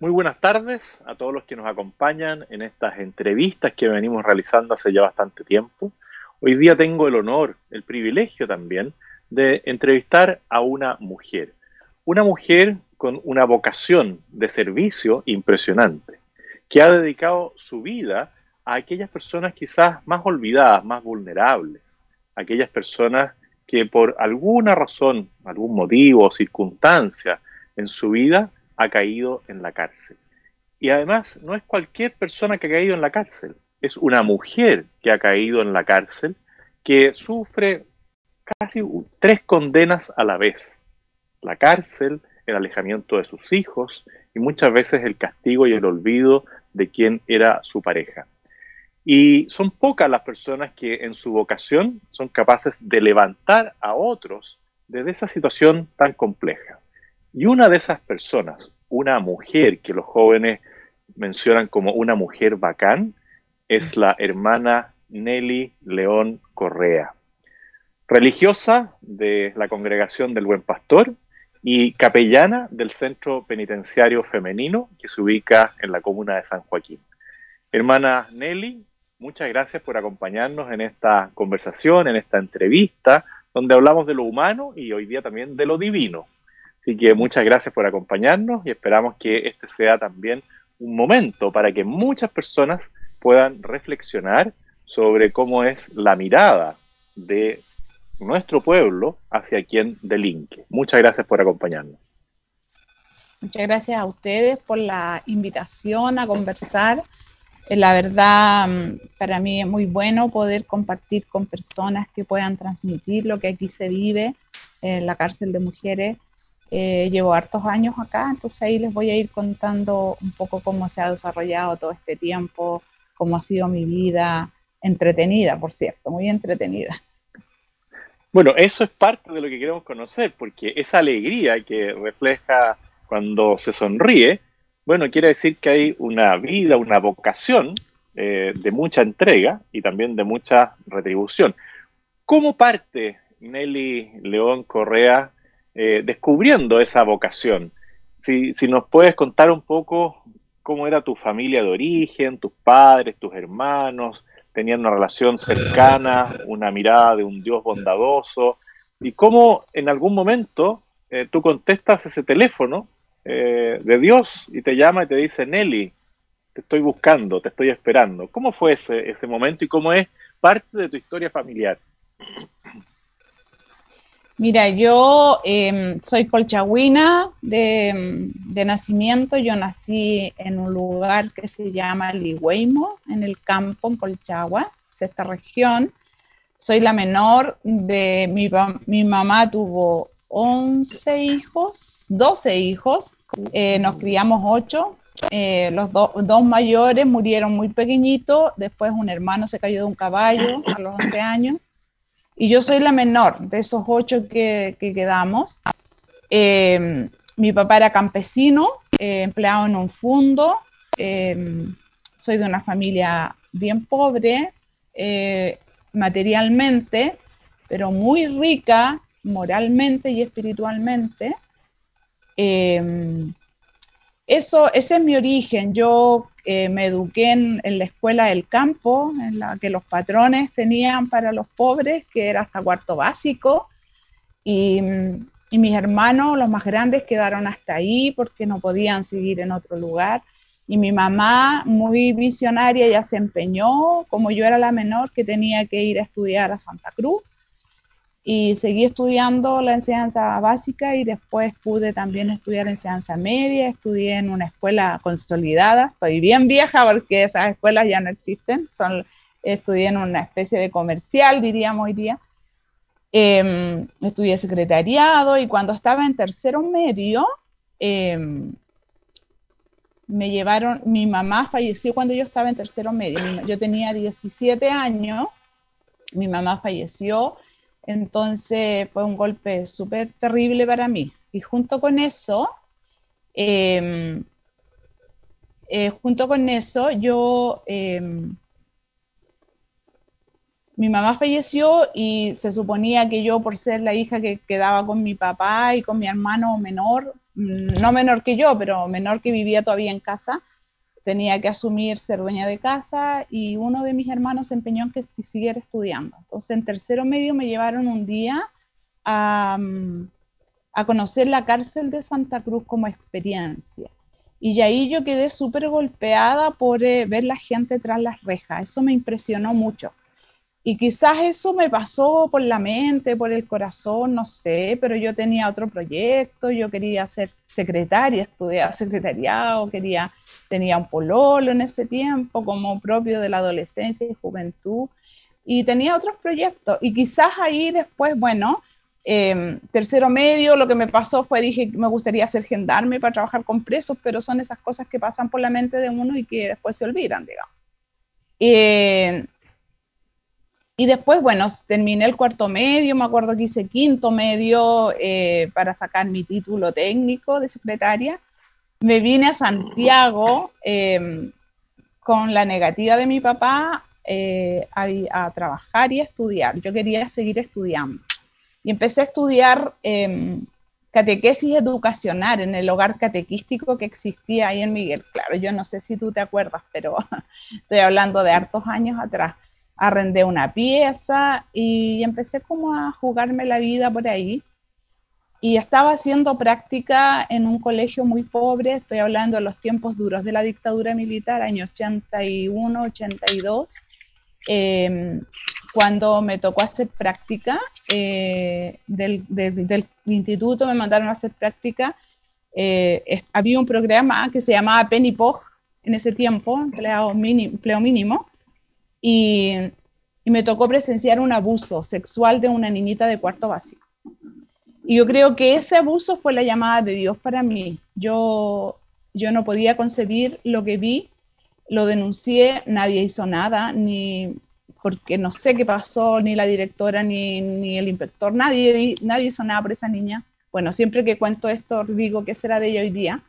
Muy buenas tardes a todos los que nos acompañan en estas entrevistas que venimos realizando hace ya bastante tiempo. Hoy día tengo el honor, el privilegio también, de entrevistar a una mujer con una vocación de servicio impresionante, que ha dedicado su vida a aquellas personas quizás más olvidadas, más vulnerables, aquellas personas que por alguna razón, algún motivo o circunstancia en su vida ha caído en la cárcel. Y además no es cualquier persona que ha caído en la cárcel, es una mujer que ha caído en la cárcel que sufre casi tres condenas a la vez: la cárcel, el alejamiento de sus hijos y muchas veces el castigo y el olvido de quien era su pareja. Y son pocas las personas que en su vocación son capaces de levantar a otros desde esa situación tan compleja. Y una de esas personas, una mujer que los jóvenes mencionan como una mujer bacán, es la hermana Nelly León Correa, religiosa de la Congregación del Buen Pastor y capellana del Centro Penitenciario Femenino que se ubica en la comuna de San Joaquín. Hermana Nelly, muchas gracias por acompañarnos en esta conversación, en esta entrevista, donde hablamos de lo humano y hoy día también de lo divino. Así que muchas gracias por acompañarnos y esperamos que este sea también un momento para que muchas personas puedan reflexionar sobre cómo es la mirada de nuestro pueblo hacia quien delinque. Muchas gracias por acompañarnos. Muchas gracias a ustedes por la invitación a conversar. La verdad, para mí es muy bueno poder compartir con personas que puedan transmitir lo que aquí se vive en la cárcel de mujeres. Llevo hartos años acá, entonces ahí les voy a ir contando un poco cómo se ha desarrollado todo este tiempo, cómo ha sido mi vida, entretenida, por cierto, muy entretenida. Bueno, eso es parte de lo que queremos conocer, porque esa alegría que refleja cuando se sonríe, bueno, quiere decir que hay una vida, una vocación de mucha entrega y también de mucha retribución. ¿Cómo parte Nelly León Correa descubriendo esa vocación? Si nos puedes contar un poco cómo era tu familia de origen, tus padres, tus hermanos, tenían una relación cercana, una mirada de un Dios bondadoso, y cómo en algún momento tú contestas ese teléfono de Dios y te llama y te dice: Nelly, te estoy buscando, te estoy esperando. ¿Cómo fue ese momento y cómo es parte de tu historia familiar? Mira, yo soy colchagüina de nacimiento. Yo nací en un lugar que se llama Ligüeymo, en el campo, en Colchagua, sexta región. Soy la menor de mi mamá tuvo 11 hijos, 12 hijos, nos criamos 8. Los dos mayores murieron muy pequeñitos, después un hermano se cayó de un caballo a los 11 años. Y yo soy la menor de esos 8 que quedamos. Mi papá era campesino, empleado en un fundo. Soy de una familia bien pobre, materialmente, pero muy rica moralmente y espiritualmente. Ese es mi origen. Yo me eduqué en la escuela del campo, en la que los patrones tenían para los pobres, que era hasta cuarto básico, y mis hermanos, los más grandes, quedaron hasta ahí porque no podían seguir en otro lugar. Y mi mamá, muy visionaria, ya se empeñó, como yo era la menor, que tenía que ir a estudiar a Santa Cruz. Y seguí estudiando la enseñanza básica y después pude también estudiar enseñanza media. Estudié en una escuela consolidada, estoy bien vieja porque esas escuelas ya no existen. Estudié en una especie de comercial, diríamos hoy día. Estudié secretariado y cuando estaba en tercero medio, me llevaron, mi mamá falleció cuando yo estaba en tercero medio. Yo tenía 17 años, mi mamá falleció. Entonces fue un golpe súper terrible para mí. Y junto con eso, mi mamá falleció y se suponía que yo, por ser la hija que quedaba con mi papá y con mi hermano menor, no menor que yo, pero menor, que vivía todavía en casa, tenía que asumir ser dueña de casa, y uno de mis hermanos se empeñó en que siguiera estudiando. Entonces en tercero medio me llevaron un día a conocer la cárcel de Santa Cruz como experiencia. Y ahí yo quedé súper golpeada por ver la gente tras las rejas. Eso me impresionó mucho. Y quizás eso me pasó por la mente, por el corazón, no sé, pero yo tenía otro proyecto, yo quería ser secretaria, estudiar secretariado, tenía un pololo en ese tiempo, como propio de la adolescencia y juventud, y tenía otros proyectos. Y quizás ahí después, bueno, tercero medio, lo que me pasó fue, dije, me gustaría ser gendarme para trabajar con presos, pero son esas cosas que pasan por la mente de uno y que después se olvidan, digamos. Y después, bueno, terminé el cuarto medio, me acuerdo que hice quinto medio para sacar mi título técnico de secretaria. Me vine a Santiago con la negativa de mi papá a trabajar y a estudiar. Yo quería seguir estudiando. Y empecé a estudiar catequesis educacional en el hogar catequístico que existía ahí en Miguel. Claro, yo no sé si tú te acuerdas, pero estoy hablando de hartos años atrás. Arrendé una pieza y empecé como a jugarme la vida por ahí. Y estaba haciendo práctica en un colegio muy pobre, estoy hablando de los tiempos duros de la dictadura militar, años 81, 82, cuando me tocó hacer práctica del instituto, me mandaron a hacer práctica. Había un programa que se llamaba Penny Pog en ese tiempo, empleo mínimo, y me tocó presenciar un abuso sexual de una niñita de cuarto básico. Y yo creo que ese abuso fue la llamada de Dios para mí. Yo no podía concebir lo que vi, lo denuncié, nadie hizo nada, ni porque no sé qué pasó, ni la directora, ni el inspector, nadie hizo nada por esa niña. Bueno, siempre que cuento esto digo qué será de ella hoy día.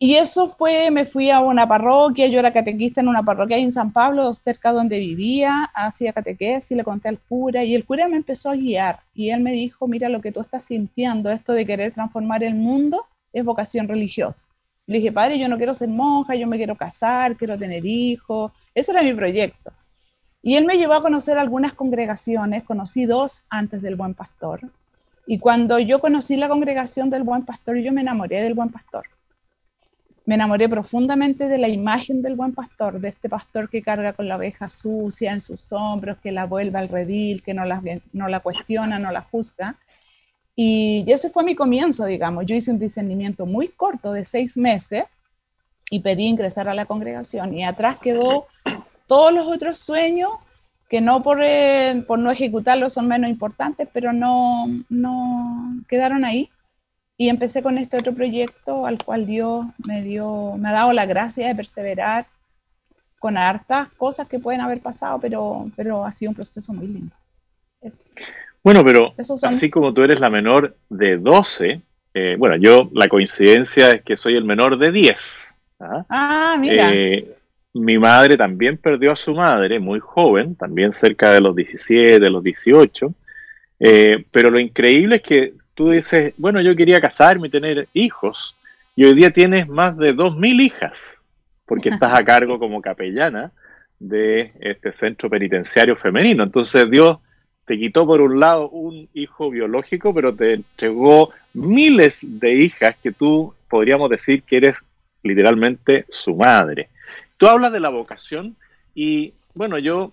Y eso fue, me fui a una parroquia, yo era catequista en una parroquia ahí en San Pablo, cerca donde vivía, hacía catequesis, le conté al cura, y el cura me empezó a guiar, y él me dijo, mira, lo que tú estás sintiendo, esto de querer transformar el mundo, es vocación religiosa. Le dije, padre, yo no quiero ser monja, yo me quiero casar, quiero tener hijos, ese era mi proyecto. Y él me llevó a conocer algunas congregaciones, conocí 2 antes del Buen Pastor, y cuando yo conocí la congregación del Buen Pastor, yo me enamoré del Buen Pastor. Me enamoré profundamente de la imagen del buen pastor, de este pastor que carga con la oveja sucia en sus hombros, que la vuelve al redil, que no la cuestiona, no la juzga. Y ese fue mi comienzo, digamos. Yo hice un discernimiento muy corto de 6 meses y pedí ingresar a la congregación. Y atrás quedó todos los otros sueños que no por no ejecutarlos son menos importantes, pero no quedaron ahí. Y empecé con este otro proyecto al cual Dios me ha dado la gracia de perseverar con hartas cosas que pueden haber pasado, pero ha sido un proceso muy lindo. Bueno, pero así como tú eres la menor de 12, bueno, la coincidencia es que soy el menor de 10. Mira. Mi madre también perdió a su madre muy joven, también cerca de los 17, de los 18. Pero lo increíble es que tú dices, bueno, yo quería casarme y tener hijos, y hoy día tienes más de 2.000 hijas, porque estás a cargo como capellana de este centro penitenciario femenino. Entonces Dios te quitó por un lado un hijo biológico, pero te entregó miles de hijas que tú podríamos decir que eres literalmente su madre. Tú hablas de la vocación y, bueno, yo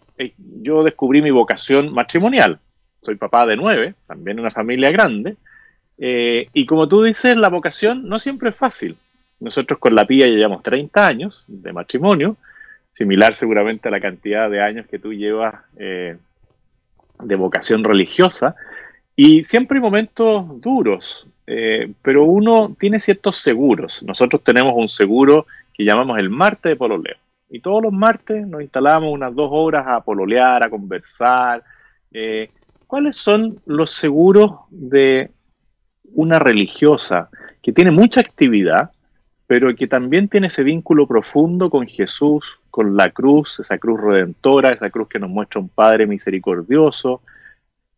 descubrí mi vocación matrimonial. Soy papá de 9, también una familia grande, y como tú dices, la vocación no siempre es fácil. Nosotros con la Pía ya llevamos 30 años de matrimonio, similar seguramente a la cantidad de años que tú llevas de vocación religiosa, y siempre hay momentos duros, pero uno tiene ciertos seguros. Nosotros tenemos un seguro que llamamos el martes de pololeo, y todos los martes nos instalamos unas 2 horas a pololear, a conversar. ¿Cuáles son los seguros de una religiosa que tiene mucha actividad, pero que también tiene ese vínculo profundo con Jesús, con la cruz, esa cruz redentora, esa cruz que nos muestra un Padre misericordioso?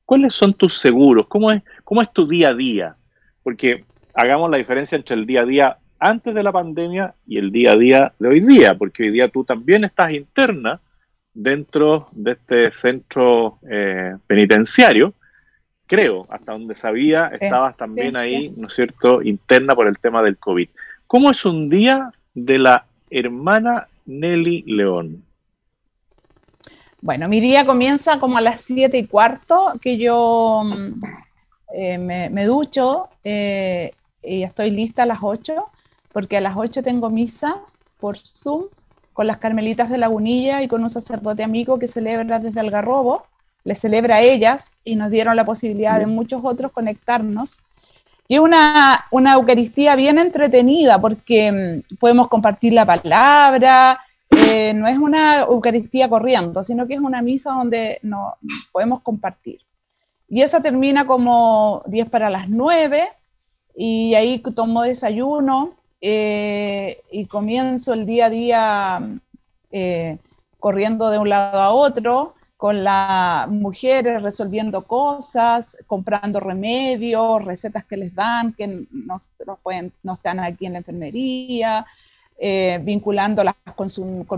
¿Cuáles son tus seguros? ¿Cómo es tu día a día porque hagamos la diferencia entre el día a día antes de la pandemia y el día a día de hoy día, porque hoy día tú también estás interna dentro de este centro penitenciario, creo, hasta donde sabía, estabas también ahí, ¿no es cierto?, interna por el tema del COVID. ¿Cómo es un día de la hermana Nelly León? Bueno, mi día comienza como a las 7:15, que yo me ducho y estoy lista a las 8, porque a las 8 tengo misa por Zoom con las Carmelitas de Lagunilla y con un sacerdote amigo que celebra desde Algarrobo. Les celebra a ellas y nos dieron la posibilidad de muchos otros conectarnos. Y es una Eucaristía bien entretenida porque podemos compartir la palabra, no es una Eucaristía corriendo, sino que es una misa donde nos podemos compartir. Y esa termina como 10 para las 9 y ahí tomo desayuno y comienzo el día a día corriendo de un lado a otro, con las mujeres resolviendo cosas, comprando remedios, recetas que les dan, que no están aquí en la enfermería, vinculándolas con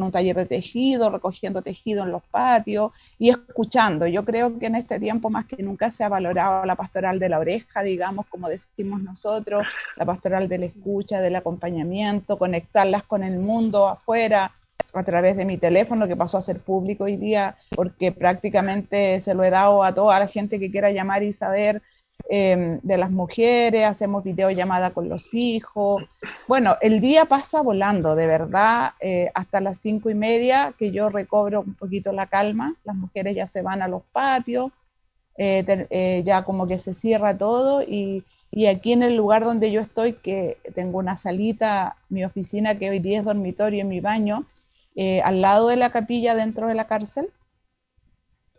un taller de tejido, recogiendo tejido en los patios y escuchando. Yo creo que en este tiempo más que nunca se ha valorado la pastoral de la oreja, digamos, como decimos nosotros, la pastoral de la escucha, del acompañamiento, conectarlas con el mundo afuera, a través de mi teléfono, que pasó a ser público hoy día, porque prácticamente se lo he dado a toda la gente que quiera llamar y saber de las mujeres, hacemos videollamada con los hijos. Bueno, el día pasa volando, de verdad, hasta las 5:30, que yo recobro un poquito la calma, las mujeres ya se van a los patios, ya como que se cierra todo, y aquí en el lugar donde yo estoy, que tengo una salita, mi oficina, que hoy día es dormitorio, en mi baño, al lado de la capilla dentro de la cárcel,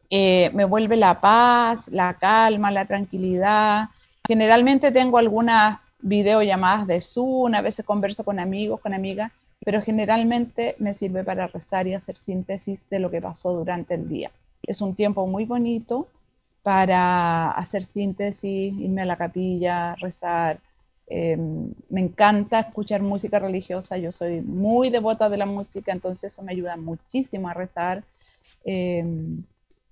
me vuelve la paz, la calma, la tranquilidad. Generalmente tengo algunas videollamadas de Zoom, a veces converso con amigos, con amigas, pero generalmente me sirve para rezar y hacer síntesis de lo que pasó durante el día. Es un tiempo muy bonito para hacer síntesis, irme a la capilla, rezar. Me encanta escuchar música religiosa, yo soy muy devota de la música, entonces eso me ayuda muchísimo a rezar.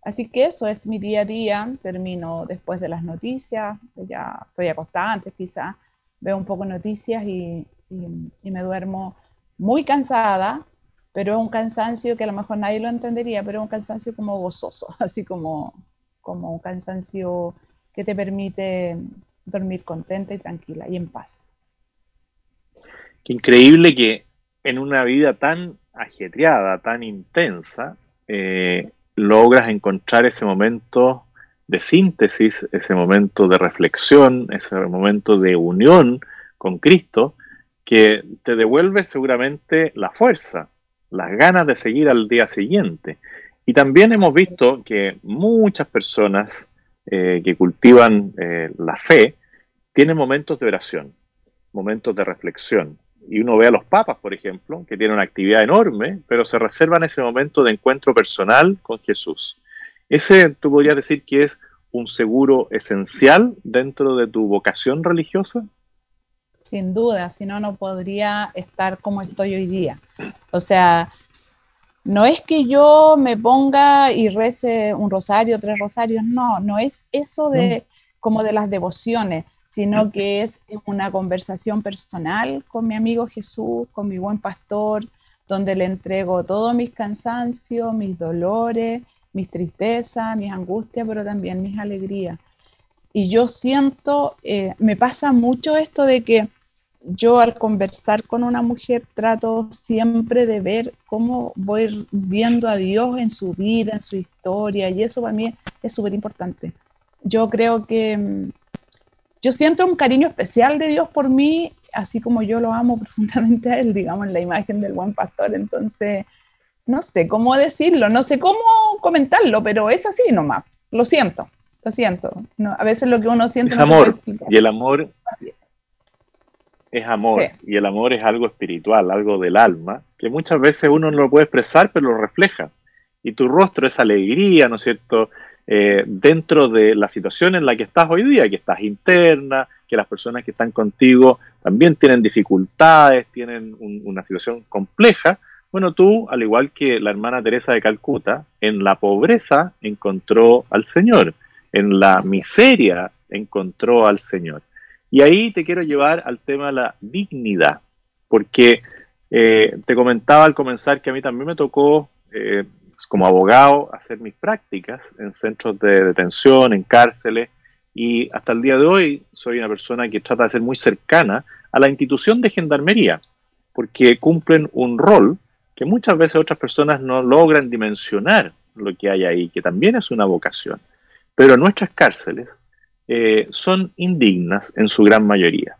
Así que eso es mi día a día. Termino después de las noticias, ya estoy acostada antes quizás, veo un poco noticias y me duermo muy cansada, pero es un cansancio que a lo mejor nadie lo entendería, pero es un cansancio como gozoso, así como un cansancio que te permite dormir contenta y tranquila y en paz. Qué increíble que en una vida tan ajetreada, tan intensa, logras encontrar ese momento de síntesis, ese momento de reflexión, ese momento de unión con Cristo, que te devuelve seguramente la fuerza, las ganas de seguir al día siguiente. Y también hemos visto que muchas personas que cultivan la fe tienen momentos de oración, momentos de reflexión. Y uno ve a los papas, por ejemplo, que tienen una actividad enorme, pero se reservan ese momento de encuentro personal con Jesús. Ese, tú podrías decir que es un seguro esencial dentro de tu vocación religiosa. Sin duda, si no, no podría estar como estoy hoy día. O sea, no es que yo me ponga y rece un rosario, 3 rosarios, no es eso de como de las devociones, sino que es una conversación personal con mi amigo Jesús, con mi buen pastor, donde le entrego todos mis cansancios, mis dolores, mis tristezas, mis angustias, pero también mis alegrías. Y yo siento, me pasa mucho esto de que yo al conversar con una mujer trato siempre de ver cómo voy viendo a Dios en su vida, en su historia, y eso para mí es súper importante. Yo creo que yo siento un cariño especial de Dios por mí, así como yo lo amo profundamente a Él, digamos, en la imagen del buen pastor. Entonces, no sé cómo decirlo, no sé cómo comentarlo, pero es así nomás, lo siento. No, a veces lo que uno siente es no amor, y el amor es amor, sí. Y el amor es algo espiritual, algo del alma, que muchas veces uno no lo puede expresar, pero lo refleja. Y tu rostro es alegría, ¿no es cierto?, dentro de la situación en la que estás hoy día, que estás interna, que las personas que están contigo también tienen dificultades, tienen una situación compleja. Bueno, tú, al igual que la hermana Teresa de Calcuta, en la pobreza encontró al Señor, en la miseria encontró al Señor. Y ahí te quiero llevar al tema de la dignidad, porque te comentaba al comenzar que a mí también me tocó, como abogado, hacer mis prácticas en centros de detención, en cárceles, y hasta el día de hoy soy una persona que trata de ser muy cercana a la institución de gendarmería, porque cumplen un rol que muchas veces otras personas no logran dimensionar lo que hay ahí, que también es una vocación. Pero nuestras cárceles son indignas en su gran mayoría.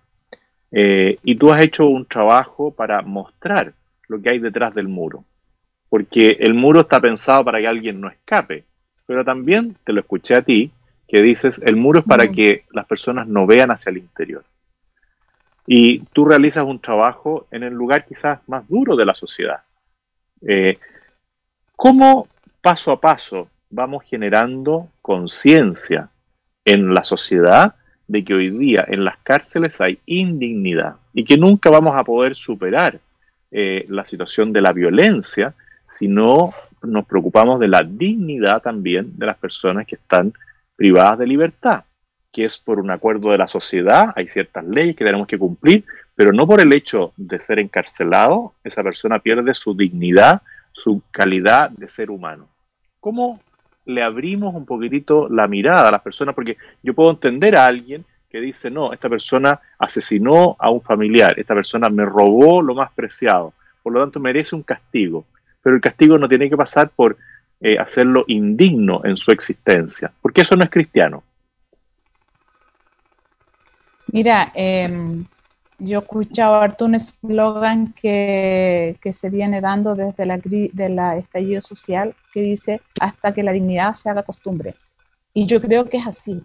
Y tú has hecho un trabajo para mostrar lo que hay detrás del muro, porque el muro está pensado para que alguien no escape, pero también te lo escuché a ti, que dices, el muro es para que las personas no vean hacia el interior. Y tú realizas un trabajo en el lugar quizás más duro de la sociedad. ¿Cómo paso a paso vamos generando conciencia en la sociedad de que hoy día en las cárceles hay indignidad y que nunca vamos a poder superar la situación de la violencia si no nos preocupamos de la dignidad también de las personas que están privadas de libertad, que es por un acuerdo de la sociedad? Hay ciertas leyes que tenemos que cumplir, pero no por el hecho de ser encarcelado, esa persona pierde su dignidad, su calidad de ser humano. ¿Cómo le abrimos un poquitito la mirada a las personas? Porque yo puedo entender a alguien que dice, no, esta persona asesinó a un familiar, esta persona me robó lo más preciado, por lo tanto merece un castigo, pero el castigo no tiene que pasar por hacerlo indigno en su existencia, porque eso no es cristiano. Mira, yo he escuchado harto un eslogan que se viene dando desde la estallido social, que dice, hasta que la dignidad se haga costumbre. Y yo creo que es así.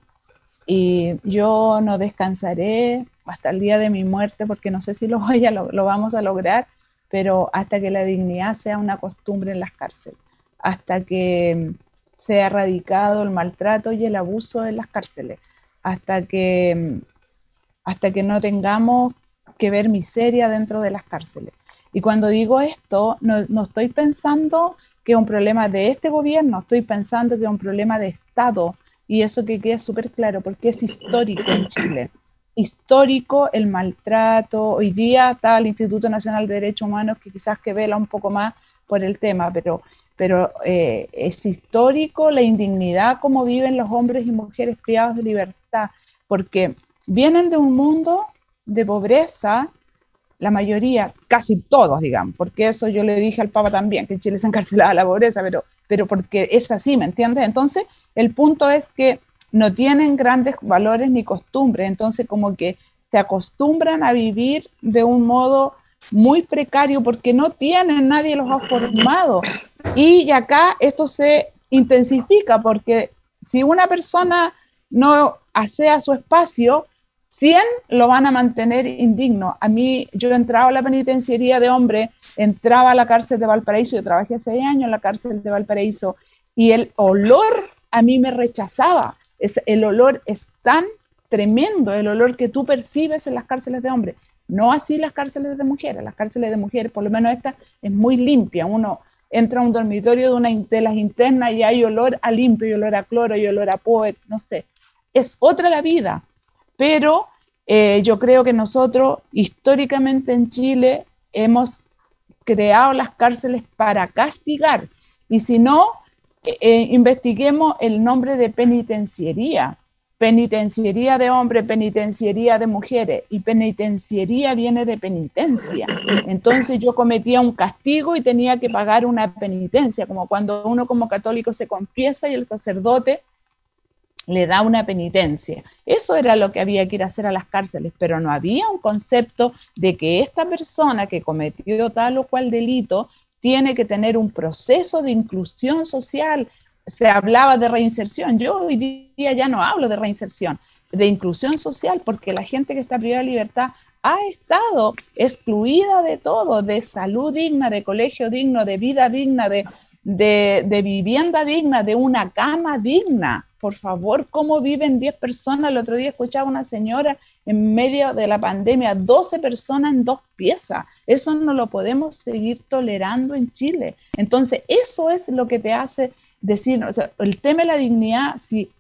Y yo no descansaré hasta el día de mi muerte, porque no sé si lo vamos a lograr, pero hasta que la dignidad sea una costumbre en las cárceles, hasta que sea erradicado el maltrato y el abuso en las cárceles, hasta que no tengamos que ver miseria dentro de las cárceles. Y cuando digo esto, no estoy pensando que es un problema de este gobierno, estoy pensando que es un problema de Estado, y eso que quede súper claro, porque es histórico en Chile. Histórico el maltrato. Hoy día está el Instituto Nacional de Derechos Humanos, que quizás que vela un poco más por el tema, pero es histórico la indignidad como viven los hombres y mujeres privados de libertad, porque vienen de un mundo de pobreza, la mayoría, casi todos, digamos, porque eso yo le dije al Papa también, que en Chile se encarcelaba la pobreza, pero porque es así, ¿me entiendes? Entonces, el punto es que no tienen grandes valores ni costumbres, entonces como que se acostumbran a vivir de un modo muy precario porque no tienen, nadie los ha formado. Y acá esto se intensifica porque si una persona no asea su espacio, 100 lo van a mantener indigno. A mí, yo entraba a la penitenciaría de hombre, entraba a la cárcel de Valparaíso, yo trabajé 6 años en la cárcel de Valparaíso, y el olor a mí me rechazaba. El olor es tan tremendo, el olor que tú percibes en las cárceles de hombres. No así las cárceles de mujeres. Las cárceles de mujeres, por lo menos esta, es muy limpia. Uno entra a un dormitorio de las internas y hay olor a limpio, y olor a cloro, y olor a poet, no sé. Es otra la vida. Pero yo creo que nosotros, históricamente en Chile, hemos creado las cárceles para castigar. Y si no, investiguemos el nombre de penitenciaría. Penitenciaría de hombres, penitenciaría de mujeres, y penitenciaría viene de penitencia. Entonces yo cometía un castigo y tenía que pagar una penitencia, como cuando uno como católico se confiesa y el sacerdote le da una penitencia. Eso era lo que había que ir a hacer a las cárceles, pero no había un concepto de que esta persona que cometió tal o cual delito tiene que tener un proceso de inclusión social. Se hablaba de reinserción. Yo hoy día ya no hablo de reinserción, de inclusión social, porque la gente que está privada de libertad ha estado excluida de todo, de salud digna, de colegio digno, de vida digna, de vivienda digna, de una cama digna, por favor, ¿cómo viven 10 personas? El otro día escuchaba una señora en medio de la pandemia, 12 personas en 2 piezas. Eso no lo podemos seguir tolerando en Chile. Entonces, eso es lo que te hace decir, o sea, el tema de la dignidad, si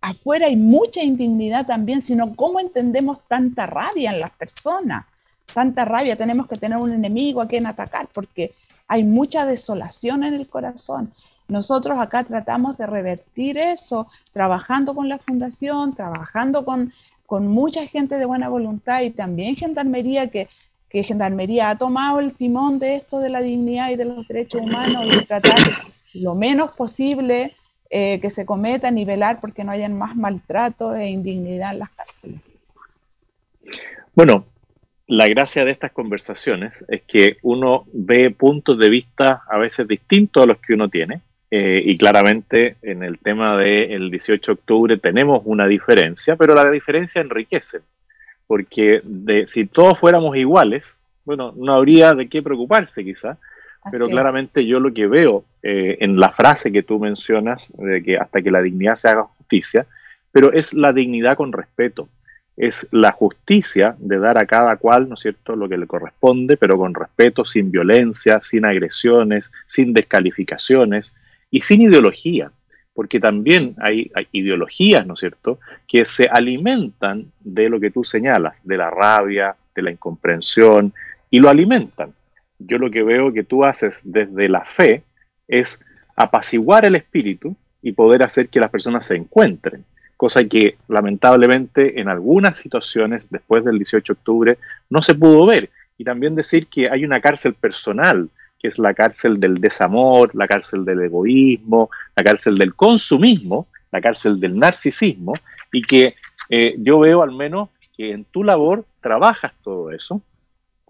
afuera hay mucha indignidad también, sino cómo entendemos tanta rabia en las personas. Tanta rabia, tenemos que tener un enemigo a quien atacar, porque hay mucha desolación en el corazón. Nosotros acá tratamos de revertir eso, trabajando con la fundación, trabajando con mucha gente de buena voluntad y también Gendarmería, que Gendarmería ha tomado el timón de esto de la dignidad y de los derechos humanos y tratar lo menos posible que se cometan y velar porque no hayan más maltrato e indignidad en las cárceles. Bueno, la gracia de estas conversaciones es que uno ve puntos de vista a veces distintos a los que uno tiene. Y claramente en el tema del 18 de octubre tenemos una diferencia, pero la diferencia enriquece, porque si todos fuéramos iguales, bueno, no habría de qué preocuparse quizá, pero claramente yo lo que veo en la frase que tú mencionas, de que hasta que la dignidad se haga justicia, pero es la dignidad con respeto, es la justicia de dar a cada cual, ¿no es cierto?, lo que le corresponde, pero con respeto, sin violencia, sin agresiones, sin descalificaciones, y sin ideología, porque también hay ideologías, ¿no es cierto?, que se alimentan de lo que tú señalas, de la rabia, de la incomprensión, y lo alimentan. Yo lo que veo que tú haces desde la fe es apaciguar el espíritu y poder hacer que las personas se encuentren, cosa que lamentablemente en algunas situaciones después del 18 de octubre no se pudo ver, y también decir que hay una cárcel personal, que es la cárcel del desamor, la cárcel del egoísmo, la cárcel del consumismo, la cárcel del narcisismo, y que yo veo al menos que en tu labor trabajas todo eso.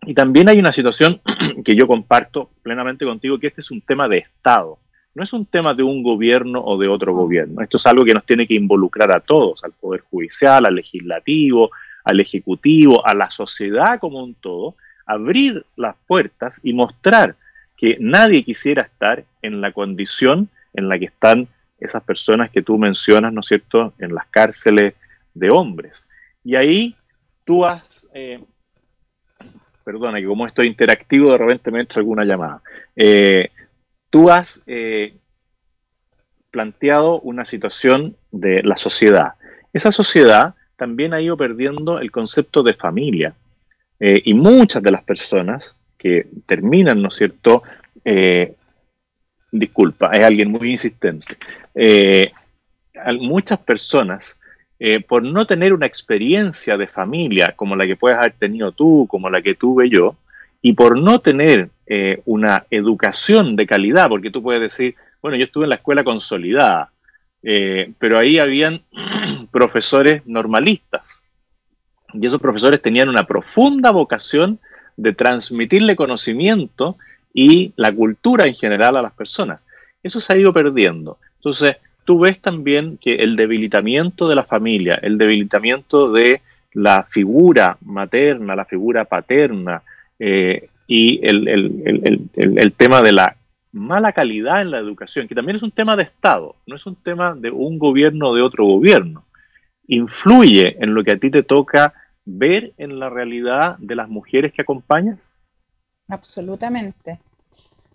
Y también hay una situación que yo comparto plenamente contigo, que este es un tema de Estado, no es un tema de un gobierno o de otro gobierno. Esto es algo que nos tiene que involucrar a todos, al Poder Judicial, al Legislativo, al Ejecutivo, a la sociedad como un todo, abrir las puertas y mostrar que nadie quisiera estar en la condición en la que están esas personas que tú mencionas, ¿no es cierto?, en las cárceles de hombres. Y ahí tú has, perdona que como estoy interactivo de repente me entra alguna llamada, tú has planteado una situación de la sociedad. Esa sociedad también ha ido perdiendo el concepto de familia, y muchas de las personas que terminan, ¿no es cierto?, disculpa, es alguien muy insistente. Muchas personas, por no tener una experiencia de familia como la que puedes haber tenido tú, como la que tuve yo, y por no tener una educación de calidad, porque tú puedes decir, bueno, yo estuve en la escuela consolidada, pero ahí habían profesores normalistas, y esos profesores tenían una profunda vocación de transmitirle conocimiento y la cultura en general a las personas. Eso se ha ido perdiendo. Entonces, tú ves también que el debilitamiento de la familia, el debilitamiento de la figura materna, la figura paterna, y el tema de la mala calidad en la educación, que también es un tema de Estado, no es un tema de un gobierno o de otro gobierno, influye en lo que a ti te toca ver en la realidad de las mujeres que acompañas. Absolutamente.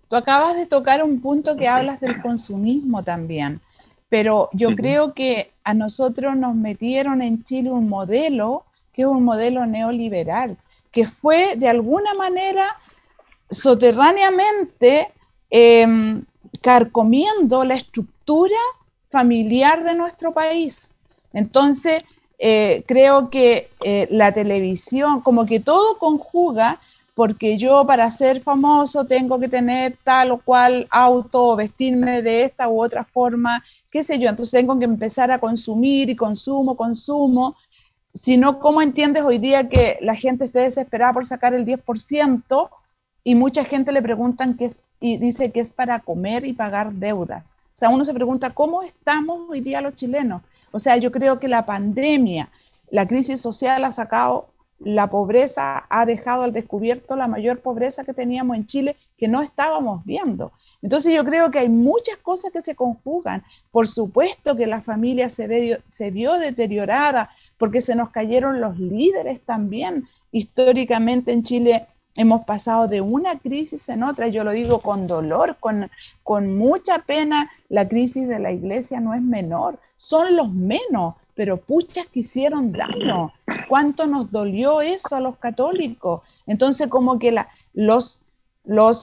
Tú acabas de tocar un punto que hablas del consumismo también, pero yo creo que a nosotros nos metieron en Chile un modelo que es un modelo neoliberal, que fue de alguna manera soterráneamente carcomiendo la estructura familiar de nuestro país. Entonces, creo que la televisión, como que todo conjuga, porque yo para ser famoso tengo que tener tal o cual auto, o vestirme de esta u otra forma, qué sé yo, entonces tengo que empezar a consumir y consumo, si no, ¿cómo entiendes hoy día que la gente esté desesperada por sacar el 10% y mucha gente le preguntan qué es, y dice que es para comer y pagar deudas? O sea, uno se pregunta, ¿cómo estamos hoy día los chilenos? O sea, yo creo que la pandemia, la crisis social ha sacado la pobreza ha dejado al descubierto la mayor pobreza que teníamos en Chile, que no estábamos viendo. Entonces yo creo que hay muchas cosas que se conjugan. Por supuesto que la familia se vio deteriorada, porque se nos cayeron los líderes también. Históricamente en Chile hemos pasado de una crisis en otra, yo lo digo con dolor, con mucha pena. La crisis de la iglesia no es menor, son los menos, pero puchas que hicieron daño. ¿Cuánto nos dolió eso a los católicos? Entonces como que los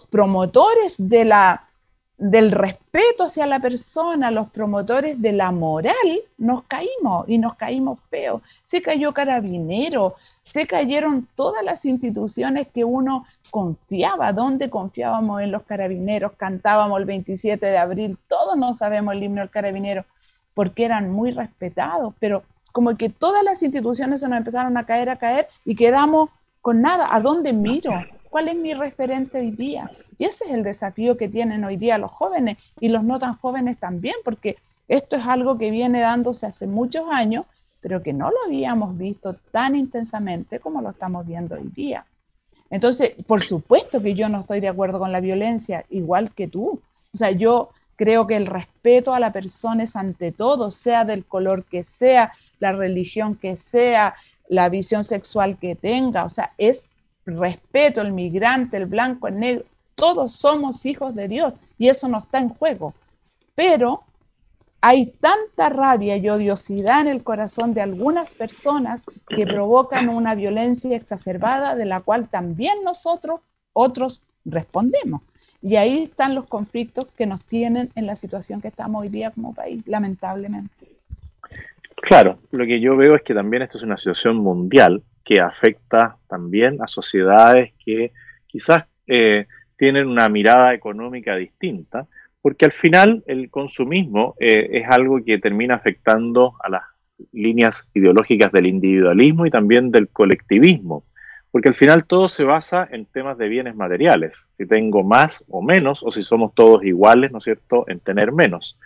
promotores del respeto hacia la persona, los promotores de la moral, nos caímos, y nos caímos feo. Se cayó Carabineros, se cayeron todas las instituciones que uno confiaba. ¿Dónde confiábamos? En los Carabineros. Cantábamos el 27 de abril, todos no sabemos el himno del Carabinero, porque eran muy respetados, pero como que todas las instituciones se nos empezaron a caer, y quedamos con nada. ¿A dónde miro? ¿Cuál es mi referente hoy día? Y ese es el desafío que tienen hoy día los jóvenes, y los no tan jóvenes también, porque esto es algo que viene dándose hace muchos años, pero que no lo habíamos visto tan intensamente como lo estamos viendo hoy día. Entonces, por supuesto que yo no estoy de acuerdo con la violencia, igual que tú. O sea, yo creo que el respeto a la persona es ante todo, sea del color que sea, la religión que sea, la visión sexual que tenga. O sea, es respeto, el migrante, el blanco, el negro. Todos somos hijos de Dios y eso no está en juego. Pero hay tanta rabia y odiosidad en el corazón de algunas personas que provocan una violencia exacerbada, de la cual también nosotros, otros, respondemos. Y ahí están los conflictos que nos tienen en la situación que estamos hoy día como país, lamentablemente. Claro, lo que yo veo es que también esto es una situación mundial que afecta también a sociedades que quizás tienen una mirada económica distinta, porque al final el consumismo es algo que termina afectando a las líneas ideológicas del individualismo y también del colectivismo, porque al final todo se basa en temas de bienes materiales, si tengo más o menos, o si somos todos iguales, ¿no es cierto?, en tener menos.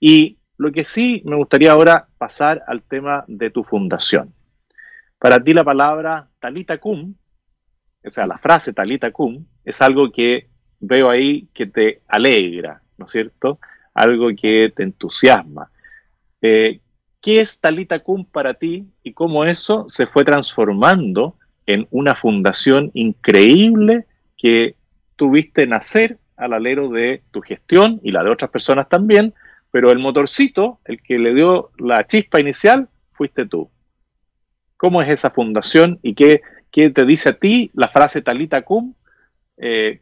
Y lo que sí me gustaría ahora pasar al tema de tu fundación. Para ti la palabra Talita Kum, o sea, la frase Talita Kum, es algo que veo ahí que te alegra, ¿no es cierto? Algo que te entusiasma. ¿Qué es Talita Kum para ti y cómo eso se fue transformando en una fundación increíble que tuviste nacer al alero de tu gestión y la de otras personas también, pero el motorcito, el que le dio la chispa inicial, fuiste tú? ¿Cómo es esa fundación y qué te dice a ti la frase Talita Kum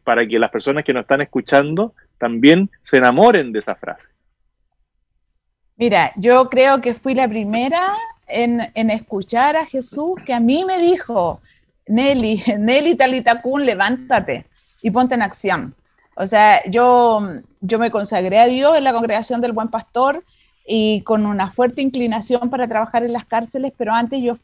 para que las personas que nos están escuchando también se enamoren de esa frase? Mira, yo creo que fui la primera en escuchar a Jesús, que a mí me dijo: Nelly Talita Kum, levántate y ponte en acción. O sea, yo me consagré a Dios en la Congregación del Buen Pastor y con una fuerte inclinación para trabajar en las cárceles, pero antes yo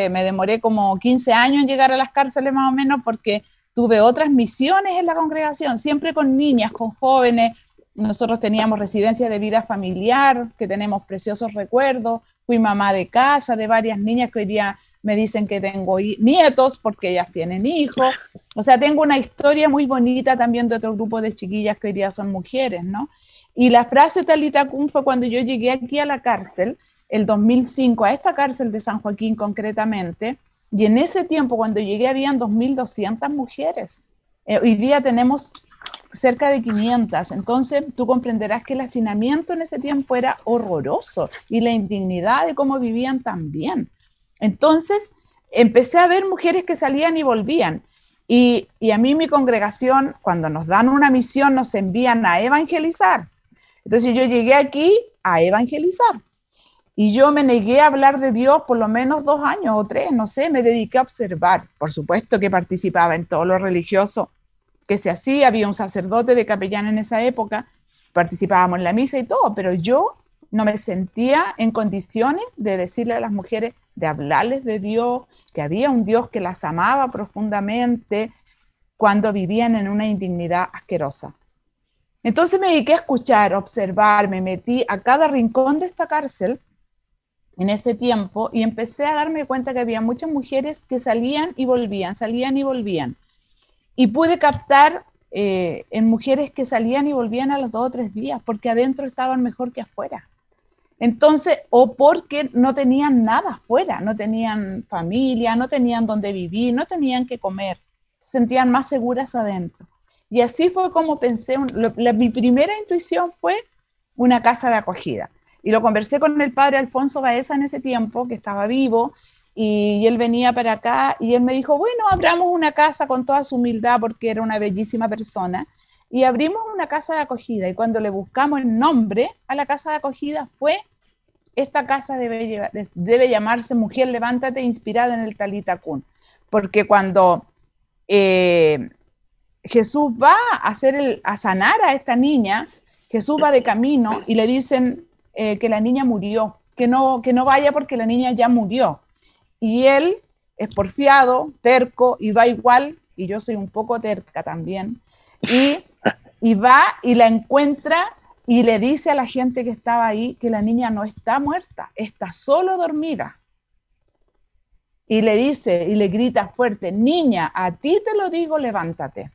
me demoré como 15 años en llegar a las cárceles más o menos, porque tuve otras misiones en la congregación, siempre con niñas, con jóvenes. Nosotros teníamos residencia de vida familiar, que tenemos preciosos recuerdos. Fui mamá de casa de varias niñas que hoy día me dicen que tengo nietos porque ellas tienen hijos. O sea, tengo una historia muy bonita también de otro grupo de chiquillas que hoy día son mujeres, ¿no? Y la frase Talita Kum fue cuando yo llegué aquí a la cárcel, el 2005, a esta cárcel de San Joaquín concretamente, y en ese tiempo cuando llegué habían 2.200 mujeres. Hoy día tenemos cerca de 500, entonces tú comprenderás que el hacinamiento en ese tiempo era horroroso y la indignidad de cómo vivían también. Entonces empecé a ver mujeres que salían y volvían, y a mí mi congregación, cuando nos dan una misión, nos envían a evangelizar. Entonces yo llegué aquí a evangelizar y yo me negué a hablar de Dios por lo menos 2 años o 3, no sé, me dediqué a observar. Por supuesto que participaba en todo lo religioso que se hacía, había un sacerdote de capellán en esa época, participábamos en la misa y todo, pero yo no me sentía en condiciones de decirle a las mujeres, de hablarles de Dios, que había un Dios que las amaba profundamente cuando vivían en una indignidad asquerosa. Entonces me dediqué a escuchar, a observar, me metí a cada rincón de esta cárcel en ese tiempo, y empecé a darme cuenta que había muchas mujeres que salían y volvían, salían y volvían. Y pude captar en mujeres que salían y volvían a los 2 o 3 días, porque adentro estaban mejor que afuera. Entonces, o porque no tenían nada afuera, no tenían familia, no tenían dónde vivir, no tenían que comer, se sentían más seguras adentro. Y así fue como pensé, mi primera intuición fue una casa de acogida. Y lo conversé con el padre Alfonso Baeza en ese tiempo, que estaba vivo, y él venía para acá, y él me dijo, bueno, abramos una casa con toda su humildad, porque era una bellísima persona, y abrimos una casa de acogida, y cuando le buscamos el nombre a la casa de acogida fue, esta casa debe llamarse Mujer Levántate, inspirada en el Talita Kum, porque cuando Jesús va a sanar a esta niña, Jesús va de camino y le dicen que la niña murió, que no vaya porque la niña ya murió. Y él es porfiado, terco, y va igual, y yo soy un poco terca también, y va y la encuentra y le dice a la gente que estaba ahí que la niña no está muerta, está solo dormida. Y le dice y le grita fuerte, niña, a ti te lo digo, levántate.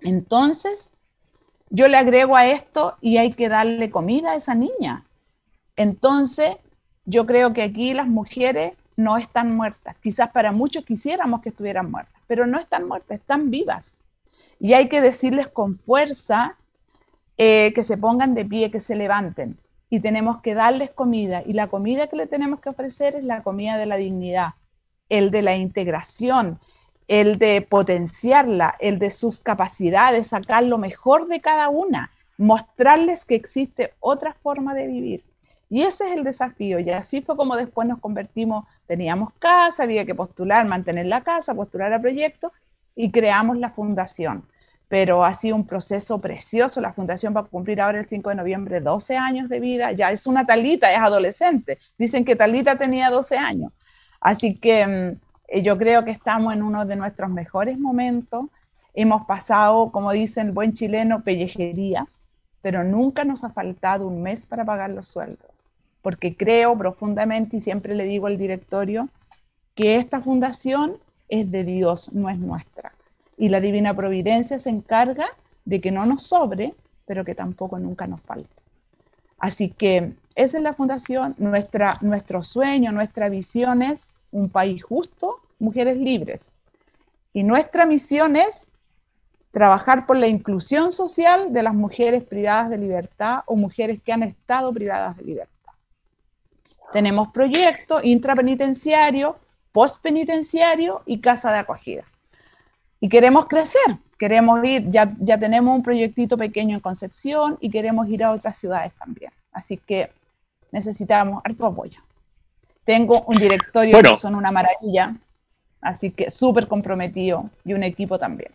Entonces, yo le agrego a esto y hay que darle comida a esa niña. Entonces, yo creo que aquí las mujeres no están muertas. Quizás para muchos quisiéramos que estuvieran muertas, pero no están muertas, están vivas. Y hay que decirles con fuerza que se pongan de pie, que se levanten. Y tenemos que darles comida. Y la comida que le tenemos que ofrecer es la comida de la dignidad, el de la integración, el de potenciarla, el de sus capacidades, sacar lo mejor de cada una, mostrarles que existe otra forma de vivir. Y ese es el desafío, y así fue como después nos convertimos, teníamos casa, había que postular, mantener la casa, postular a proyectos, y creamos la fundación. Pero ha sido un proceso precioso, la fundación va a cumplir ahora el 5 de noviembre 12 años de vida, ya es una Talita, es adolescente, dicen que Talita tenía 12 años, así que yo creo que estamos en uno de nuestros mejores momentos, hemos pasado, como dicen buen chileno, pellejerías, pero nunca nos ha faltado un mes para pagar los sueldos, porque creo profundamente, y siempre le digo al directorio, que esta fundación es de Dios, no es nuestra. Y la Divina Providencia se encarga de que no nos sobre, pero que tampoco nunca nos falte. Así que esa es la fundación, nuestro sueño, nuestra visión es un país justo, mujeres libres. Y nuestra misión es trabajar por la inclusión social de las mujeres privadas de libertad o mujeres que han estado privadas de libertad. Tenemos proyectos intrapenitenciario, postpenitenciario y casa de acogida. Y queremos crecer, queremos ir, ya tenemos un proyectito pequeño en Concepción y queremos ir a otras ciudades también. Así que necesitamos harto apoyo. Tengo un directorio que son una maravilla, así que súper comprometido y un equipo también.